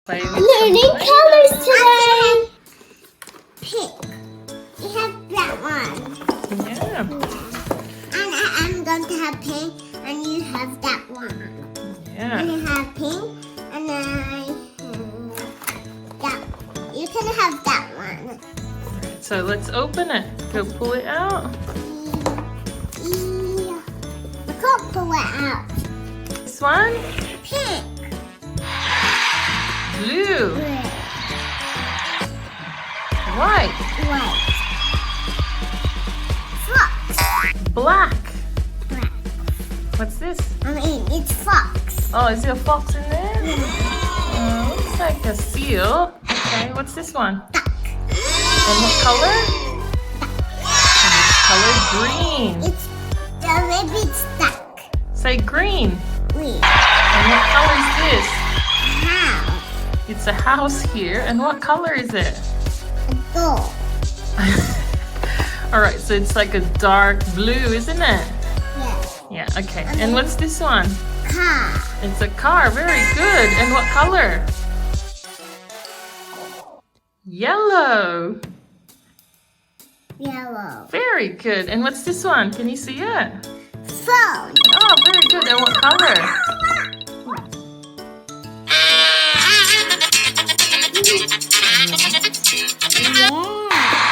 Play with Learning some colors today. Pink. You have that one. Yeah. And I'm going to have pink, and you have that one. Yeah. And you have pink, and I that. You can have that one. So let's open it. Go pull it out. I can't pull it out. This one. Pink. Blue. Red. White. White. Fox. Black. Black. What's this? I mean, it's fox. Oh, is there a fox in there? Oh, looks like a seal. Okay, what's this one? Duck. And what color? And it's color green. It's the rabbit's duck. Say green. Green. And what color is this? House. It's a house here. And what color is it? A door. All right, so it's like a dark blue, isn't it? Yeah. Yeah, okay. And what's this one? Car. It's a car. Very good. And what color? Yellow. Yellow. Very good. And what's this one? Can you see it? Phone. Oh, very good. And what color? Yeah.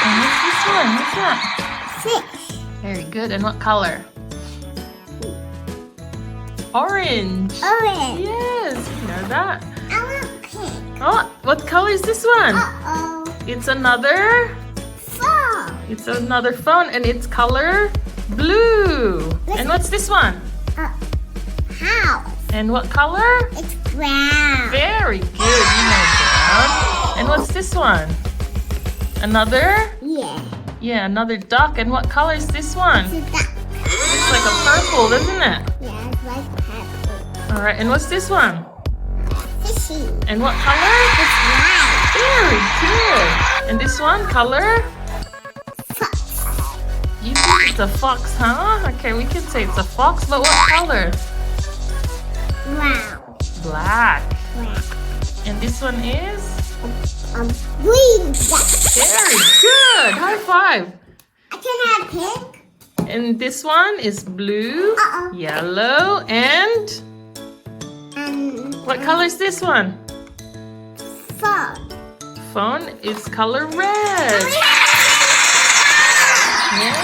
And what's this one? What's that? Fish. Very good. And what color? Orange. Orange. Yes, you know that. I want pink. Oh, what color is this one? Uh-oh. It's another phone and it's color blue. And what's this one? House. And what color? It's brown. Very good. You know brown. And what's this one? Another? Yeah. Yeah, another duck. And what color is this one? It's a duck. It's like a purple, doesn't it? Yeah, it's like purple. All right. And what's this one? Fishy. And what color? It's white. Very good. And this one, color? Fox. You think it's a fox, huh? Okay, we can say it's a fox, but what color? Brown. Black. Black. And this one is? Green duck. Very good. High five. I can have pink. And this one is blue, Uh-oh. yellow, and what color is this one? Phone. Phone is color red. Yeah.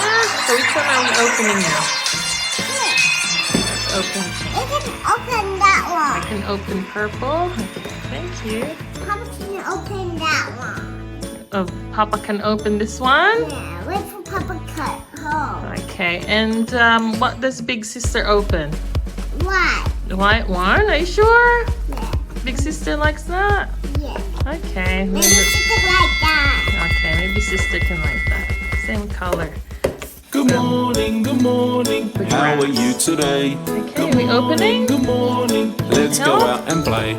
So which one are we opening now? Let's open. You can open that I one. can open purple. Thank you. How can you open that one? Oh, Papa can open this one. Yeah, wait for Papa cut home. Okay. And what does Big Sister open? Why? The white one. Are you sure? Yeah. Big Sister likes that. Yeah. Okay. Maybe it's like that. Okay, maybe Sister can like that. Same color. Good morning, good morning. How are you today? Okay, we opening? Good morning. Let's go Help? out and play.